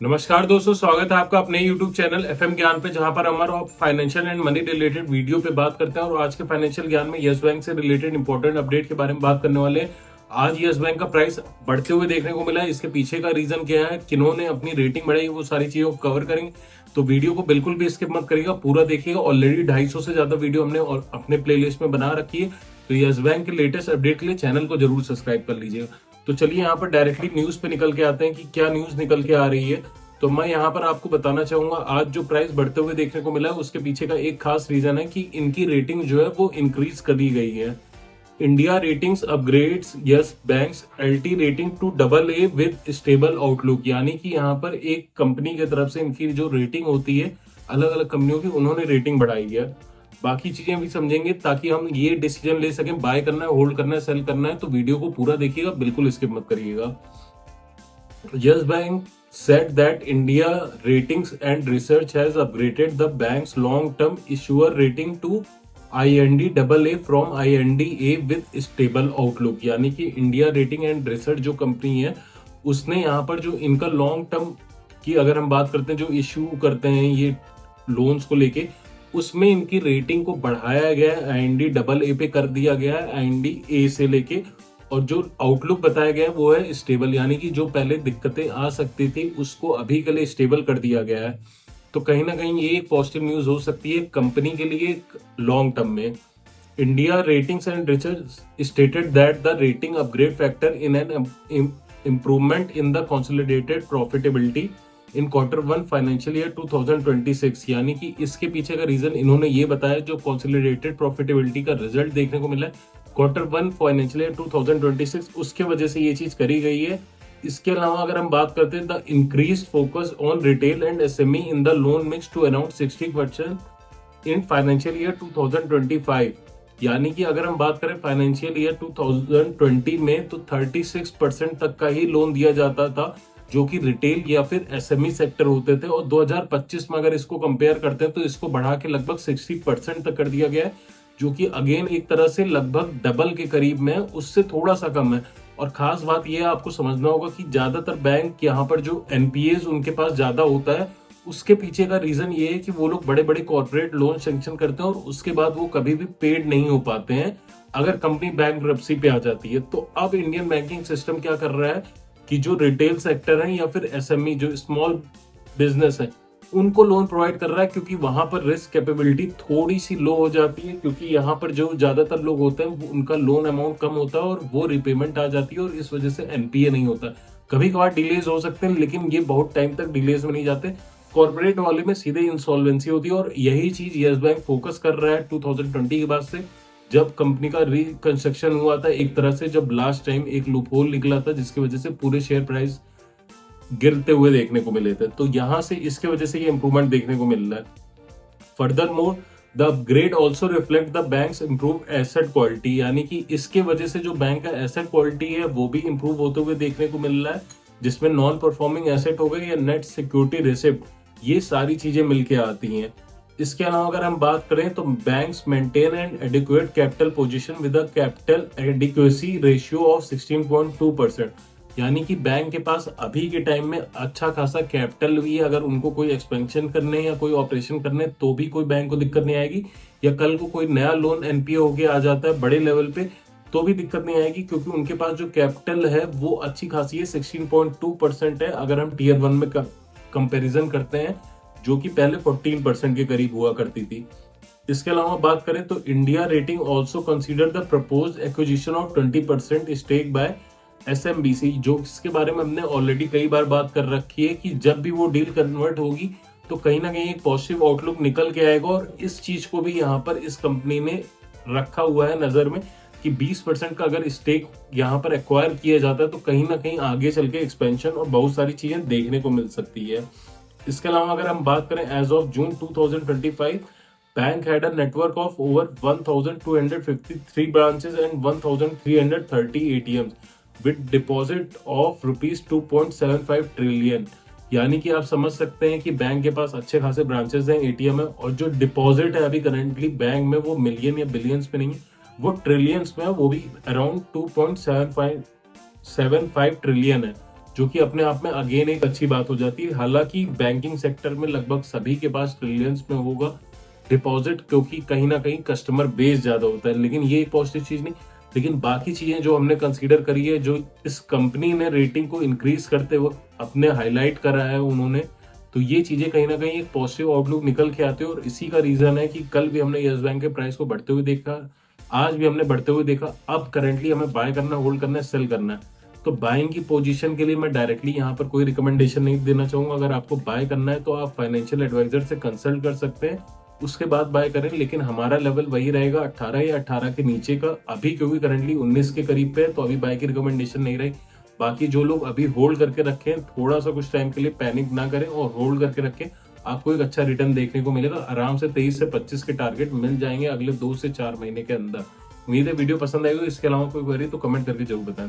नमस्कार दोस्तों, स्वागत है आपका अपने YouTube चैनल एफएम ज्ञान पे, जहां पर हमारा financial and money related video पे बात करते हैं। और आज के फाइनेंशियल ज्ञान में यस बैंक से रिलेटेड इंपॉर्टेंट अपडेट के बारे में बात करने वाले हैं। आज यस बैंक का प्राइस बढ़ते हुए देखने को मिला है। इसके पीछे का रीजन क्या है, किन्होंने अपनी रेटिंग बढ़ाई, वो सारी चीजों को कवर करेंगे। तो वीडियो को बिल्कुल भी स्किप मत करिएगा, पूरा देखिएगा। ऑलरेडी 250 से ज्यादा वीडियो हमने और अपने प्लेलिस्ट में बना रखी है। तो यस बैंक के लेटेस्ट अपडेट के लिए चैनल को जरूर सब्सक्राइब कर लीजिएगा। तो चलिए यहाँ पर डायरेक्टली न्यूज पे निकल के आते हैं कि क्या न्यूज निकल के आ रही है। तो मैं यहाँ पर आपको बताना चाहूंगा, आज जो प्राइस बढ़ते हुए देखने को मिला है उसके पीछे का एक खास रीजन है कि इनकी रेटिंग जो है वो इंक्रीज कर दी गई है। India ratings upgrades Yes Bank's LT rating to AA with stable outlook. यानी कि यहाँ पर एक कंपनी की तरफ से इनकी जो रेटिंग होती है, अलग अलग कंपनियों की, उन्होंने रेटिंग बढ़ाई है। बाकी चीजें भी समझेंगे ताकि हम ये डिसीजन ले सकें, बाय करना है, होल्ड करना है, सेल करना है। तो वीडियो को पूरा देखिएगा, बिल्कुल स्किप मत करिएगा। Yes Bank said that India Ratings and Research has upgraded the bank's long-term issuer rating to IND AA from IND-A with stable outlook। यानी कि इंडिया रेटिंग एंड रिसर्च जो कंपनी है, उसने यहाँ पर जो इनका लॉन्ग टर्म की अगर हम बात करते हैं, जो इश्यू करते हैं ये लोन्स को लेके, उसमें इनकी रेटिंग को बढ़ाया गया है, IND AA पे कर दिया गया है, IND-A से लेके। और जो आउटलुक बताया गया है वो है स्टेबल, यानी कि जो पहले दिक्कतें आ सकती थी उसको अभी के लिए स्टेबल कर दिया गया है। तो कहीं ना कहीं ये एक पॉजिटिव न्यूज हो सकती है कंपनी के लिए लॉन्ग टर्म में। India ratings and research stated that the rating upgrade factor in an improvement in the consolidated profitability in Q1 financial year 2026। यानी कि इसके पीछे का रीजन इन्होंने ये बताया, जो कंसोलिडेटेड प्रॉफिटेबिलिटी का रिजल्ट देखने को मिला है Q1 फाइनेंशियल ईयर 2026, उसके वजह से ये चीज करी गई है। इसके अलावा अगर हम बात करते हैं, the increase focus on retail and SME in the loan mix to around 60% in financial year 2025। यानी कि अगर हम बात करें फाइनेंशियल ईयर 2020 में, तो 36% तक का ही लोन दिया जाता था जो कि रिटेल या फिर SME सेक्टर होते थे। और 2025 में अगर इसको कंपेयर करते हैं तो इसको बढ़ा के लगभग 60% तक कर दिया गया है, जो कि अगेन एक तरह से लगभग डबल के करीब में है, उससे थोड़ा सा कम है। और खास बात यह आपको समझना होगा कि ज्यादातर बैंक यहाँ पर जो NPAs उनके पास ज्यादा होता है, उसके पीछे का रीजन ये है कि वो लोग बड़े बड़े कॉर्पोरेट लोन सैंक्शन करते हैं और उसके बाद वो कभी भी पेड नहीं हो पाते हैं अगर कंपनी बैंकरप्सी पे आ जाती है। तो अब इंडियन बैंकिंग सिस्टम क्या कर रहा है कि जो रिटेल सेक्टर है या फिर SME जो स्मॉल बिजनेस है, उनको लोन प्रोवाइड कर रहा है, क्योंकि वहां पर रिस्क कैपेबिलिटी थोड़ी सी लो हो जाती है। क्योंकि यहाँ पर जो ज्यादातर लोग होते हैं उनका लोन अमाउंट कम होता है और वो रिपेमेंट आ जाती है, और इस वजह से NPA नहीं होता। कभी कभार डिलेज हो सकते हैं, लेकिन ये बहुत टाइम तक डिलेज में नहीं जाते। कॉर्पोरेट वाले में सीधे इंसॉल्वेंसी होती है, और यही चीज यस बैंक फोकस कर रहा है 2020 के बाद से, जब कंपनी का रिकंस्ट्रक्शन हुआ था एक तरह से, जब लास्ट टाइम एक लूपहोल निकला था जिसकी वजह से पूरे शेयर प्राइस गिरते हुए देखने को मिले थे। तो यहां से इसके वजह से ये इंप्रूवमेंट देखने को मिल रहा है। Further more the upgrade also reflect the banks improve asset quality. यानी कि इसके वजह से जो बैंक का एसेट क्वालिटी है वो भी इंप्रूव होते हुए देखने को मिल रहा है, जिसमें नॉन परफॉर्मिंग एसेट हो गए या नेट सिक्योरिटी रिसिप्ट, ये सारी चीजें मिलके आती हैं। इसके अलावा अगर हम बात करें तो banks maintain and adequate capital position with a capital adequacy ratio of 16.2%। यानी कि बैंक के पास अभी के टाइम में अच्छा खासा कैपिटल भी है। अगर उनको कोई एक्सपेंशन करने या कोई ऑपरेशन करने तो भी कोई बैंक को दिक्कत नहीं आएगी, या कल को कोई नया लोन NPA होके आ जाता है बड़े लेवल पे तो भी दिक्कत नहीं आएगी, क्योंकि उनके पास जो कैपिटल है वो अच्छी खासी है, 16.2% है। अगर हम Tier 1 में कंपेरिजन करते हैं, जो कि पहले 14% के करीब हुआ करती थी। इसके अलावा बात करें तो India rating also consider the proposed acquisition of 20% stake by SMBC, जो इसके बारे में हमने ऑलरेडी कई बार बात कर रखी है कि जब भी वो डील कन्वर्ट होगी तो कहीं ना कहीं एक पॉजिटिव आउटलुक निकल के आएगा। और इस चीज को भी यहाँ पर इस कंपनी ने रखा हुआ है नजर में कि 20% का अगर स्टेक यहाँ पर एक्वायर किया जाता है तो कहीं ना कहीं आगे चल के एक्सपेंशन और बहुत सारी चीजें देखने को मिल सकती है। इसके अलावा अगर हम बात करें as of June 2025, bank had a network of over 1253 branches and 1330 ATMs with deposit of ₹2.75 trillion. यानी कि आप समझ सकते हैं कि बैंक के पास अच्छे खासे ब्रांचेस हैं, ATM है, और जो डिपॉजिट है अभी करेंटली बैंक में वो मिलियन या बिलियंस में नहीं है, वो ट्रिलियंस में है, वो भी अराउंड 2.75 ट्रिलियन है। जो कि अपने आप में अगेन एक अच्छी बात हो जाती है। हालांकि बैंकिंग सेक्टर में लगभग सभी के पास ट्रिलियंस में होगा डिपॉजिट, क्योंकि कहीं ना कहीं कस्टमर बेस ज्यादा होता है, लेकिन ये एक पॉजिटिव चीज नहीं। लेकिन बाकी चीजें जो हमने कंसीडर करी है, जो इस कंपनी ने रेटिंग को इंक्रीज करते वक्त अपने हाईलाइट करा है उन्होंने, तो ये चीजें कहीं ना कहीं एक पॉजिटिव आउटलुक निकल के आते हैं। और इसी का रीजन है कि कल भी हमने यस बैंक के प्राइस को बढ़ते हुए देखा, आज भी हमने बढ़ते हुए देखा। अब करेंटली हमें बाय करना, होल्ड करना है, सेल करना है। तो बाइंग की पोजीशन के लिए मैं डायरेक्टली यहाँ पर कोई रिकमेंडेशन नहीं देना चाहूंगा। अगर आपको बाय करना है तो आप फाइनेंशियल एडवाइजर से कंसल्ट कर सकते हैं, उसके बाद बाय करें। लेकिन हमारा लेवल वही रहेगा 18 या 18 के नीचे का अभी, क्योंकि करंटली 19 के करीब पे है, तो अभी बाय की रिकमेंडेशन नहीं रही। बाकी जो लोग अभी होल्ड करके रखें, थोड़ा सा कुछ टाइम के लिए पैनिक ना करें और होल्ड करके रखें, आपको एक अच्छा रिटर्न देखने को मिलेगा। आराम से 23 से 25 के टारगेट मिल जाएंगे अगले 2 से 4 महीने के अंदर। उम्मीद है वीडियो पसंद आएगी। इसके अलावा कोई क्वेरी तो कमेंट करके जरूर बताएं।